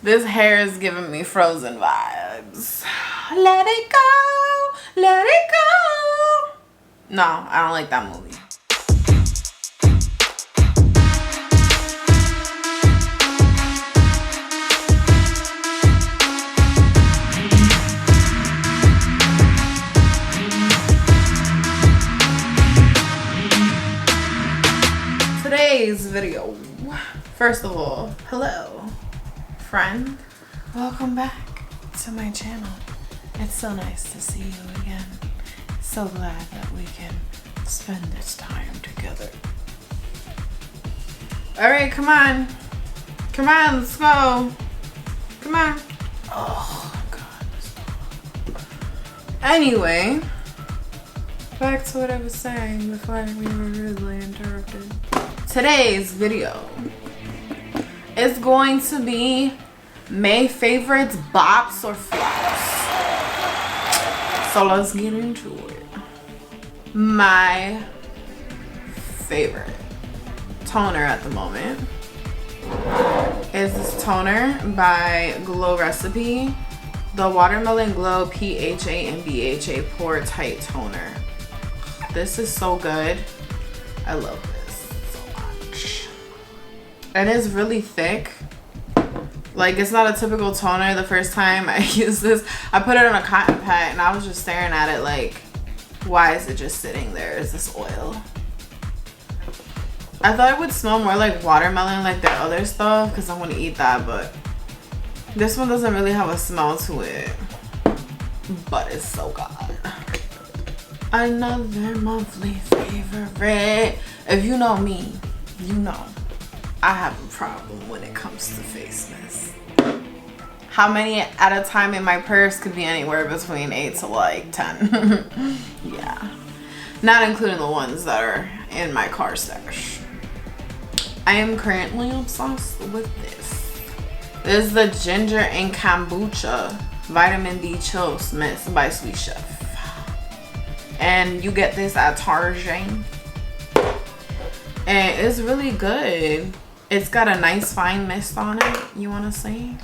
This hair is giving me Frozen vibes. Let it go, let it go. No, I don't like that movie. Today's video, first of all, hello friend, welcome back to my channel. It's so nice to see you again. So glad that we can spend this time together. All right, come on, let's go, come on. Oh god. Anyway, back to what I was saying before we were rudely interrupted. Today's video is going to be May favorites, BOPS or FLOPS. So let's get into it. My favorite toner at the moment is this toner by Glow Recipe, the Watermelon Glow PHA and BHA Pore Tight Toner. This is so good. I love this so much. It is really thick. Like, it's not a typical toner. The first time I used this, I put it on a cotton pad and I was just staring at it like, why is it just sitting there? Is this oil? I thought it would smell more like watermelon like their other stuff because I want to eat that, but this one doesn't really have a smell to it. But it's so good. Another monthly favorite. If you know me, you know I have a problem when it comes to face mist. How many at a time in my purse could be anywhere between 8 to like 10. Yeah, not including the ones that are in my car stash. I am currently obsessed with this. This is the Ginger and Kombucha Vitamin D Chill Mist by Sweet Chef. And you get this at Target. And it's really good. It's got a nice fine mist on it. You want to see?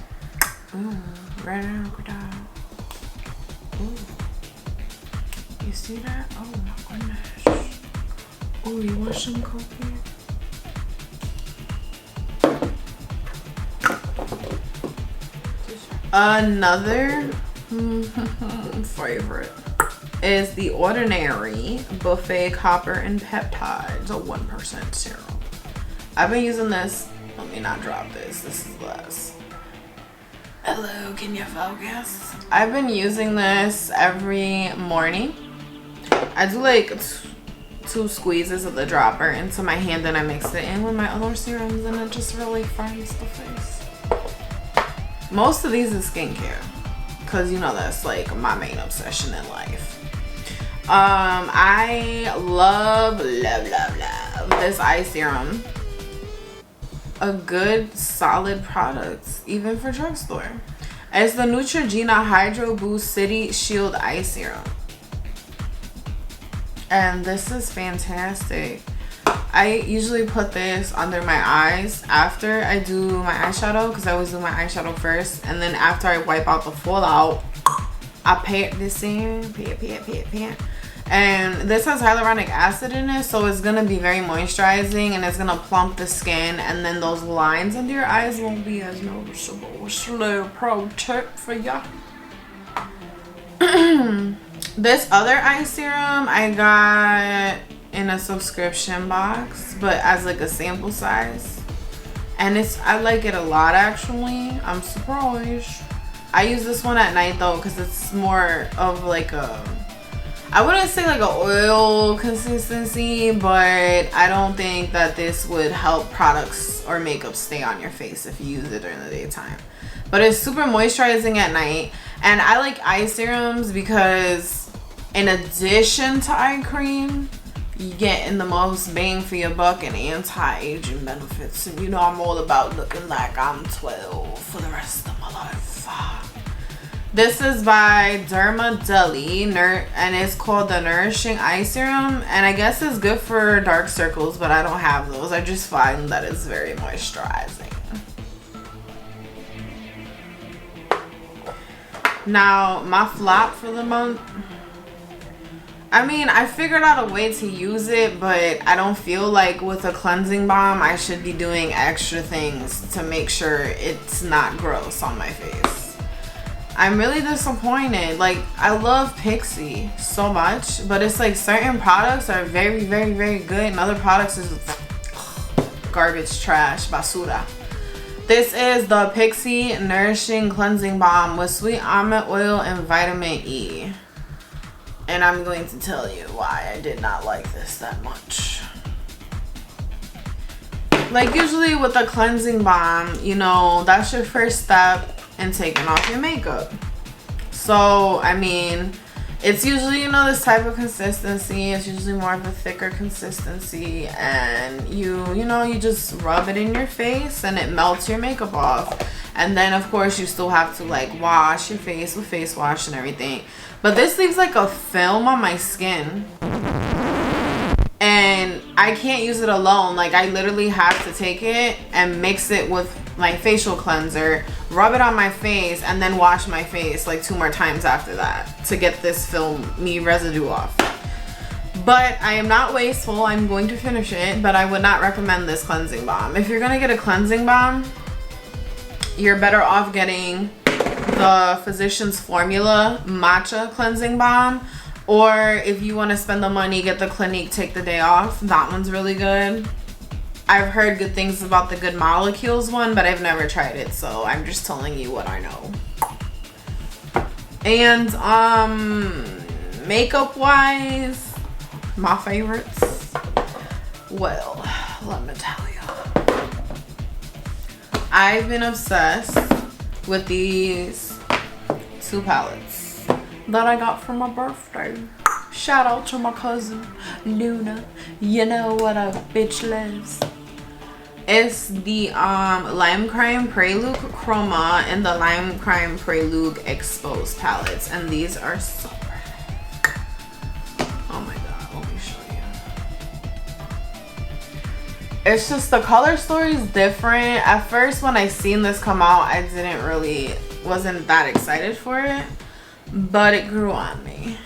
Ooh, right now, ooh. You see that? Oh my goodness. Oh, you want some coffee? Another favorite is the Ordinary Buffet Copper and Peptides, a 1% serum. I've been using this. Let me not drop this. This is less. Hello, can you focus? I've been using this every morning. I do like 2 squeezes of the dropper into my hand and I mix it in with my other serums and it just really firms the face. Most of these is skincare because you know that's like my main obsession in life. I love this eye serum. A good solid product even for drugstore. It's the Neutrogena Hydro Boost City Shield Eye Serum, and this is fantastic. I usually put this under my eyes after I do my eyeshadow because I always do my eyeshadow first, and then after I wipe out the fallout I pat this in, pat. And this has hyaluronic acid in it, so it's gonna be very moisturizing and it's gonna plump the skin, and then those lines under your eyes won't be as noticeable. It's a little pro tip for ya. This other eye serum I got in a subscription box, but as like a sample size, and I like it a lot actually. I'm surprised. I use this one at night though because it's more of like a, I wouldn't say like an oil consistency, but I don't think that this would help products or makeup stay on your face if you use it during the daytime. But it's super moisturizing at night. And I like eye serums because in addition to eye cream, you get in the most bang for your buck and anti-aging benefits. And you know I'm all about looking like I'm 12 for the rest of my life. This is by DERMADELI and it's called the Nourishing Eye Serum, and I guess it's good for dark circles, but I don't have those. I just find that it's very moisturizing. Now, my flop for the month, I mean, I figured out a way to use it, but I don't feel like with a cleansing balm, I should be doing extra things to make sure it's not gross on my face. I'm really disappointed. Like, I love Pixi so much, but it's like certain products are very, very, very good, and other products is garbage, trash, basura. This is the Pixi Nourishing Cleansing Balm with sweet almond oil and vitamin E. And I'm going to tell you why I did not like this that much. Like, usually with a cleansing balm, you know, that's your first step in taking off your makeup. So, I mean, it's usually, you know, this type of consistency. It's usually more of a thicker consistency, and you know, you just rub it in your face and it melts your makeup off. And then, of course, you still have to like wash your face with face wash and everything. But this leaves like a film on my skin, and I can't use it alone. Like, I literally have to take it and mix it with my facial cleanser, rub it on my face, and then wash my face like 2 more times after that to get this filmy residue off. But I am not wasteful. I'm going to finish it, but I would not recommend this cleansing balm. If you're gonna get a cleansing balm, you're better off getting the Physicians Formula Matcha Cleansing Balm, or if you want to spend the money, get the Clinique Take the Day Off. That one's really good. I've heard good things about the Good Molecules one, but I've never tried it, so I'm just telling you what I know. And makeup wise, my favorites, well, let me tell you, I've been obsessed with these 2 palettes that I got for my birthday. Shout out to my cousin Luna. You know what a bitch lives. It's the Lime Crime Prelude Chroma and the Lime Crime Prelude Exposed palettes, and these are so pretty. Oh my god, let me show you. It's just the color story is different. At first when I seen this come out, I wasn't that excited for it, but it grew on me.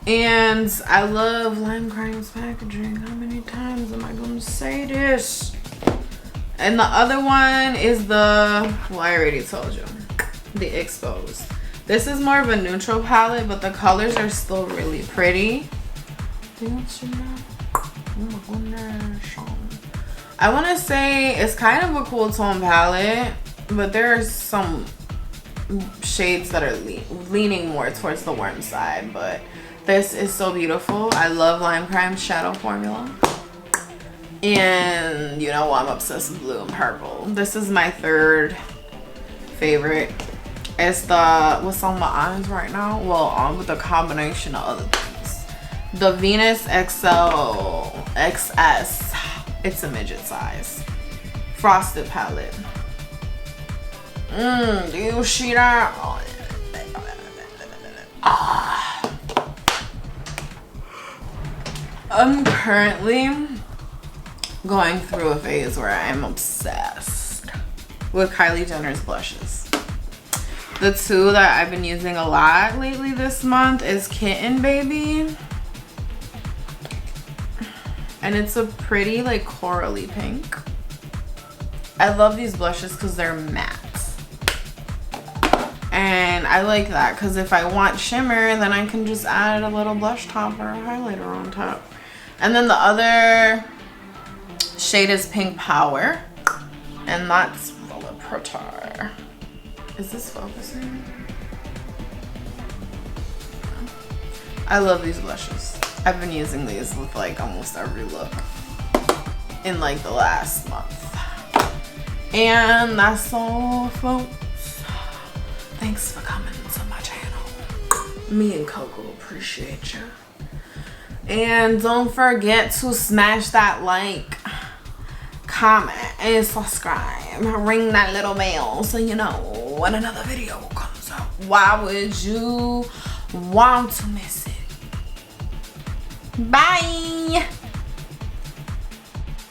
And I love Lime Crime's packaging. How many times am I gonna say this? And the other one is the, well, I already told you, the Exposed. This is more of a neutral palette, but the colors are still really pretty. I want to say it's kind of a cool tone palette, but there are some shades that are leaning more towards the warm side, but this is so beautiful. I love Lime Crime shadow formula. And you know, I'm obsessed with blue and purple. This is my 3rd favorite. It's the, what's on my eyes right now? Well, with a combination of other things. The Venus XL XS. It's a midget size. Frosted palette. Do you see that? I'm currently going through a phase where I'm obsessed with Kylie Jenner's blushes. The 2 that I've been using a lot lately this month is Kitten Baby. And it's a pretty like corally pink. I love these blushes because they're matte. And I like that because if I want shimmer, then I can just add a little blush top or a highlighter on top. And then the other shade is Pink Power, and that's really pretty. Is this focusing? I love these blushes. I've been using these with like almost every look in like the last month. And that's all, folks. Thanks for coming to my channel. Me and Coco appreciate you. And don't forget to smash that like, comment, and subscribe. Ring that little bell so you know when another video comes out. Why would you want to miss it? Bye.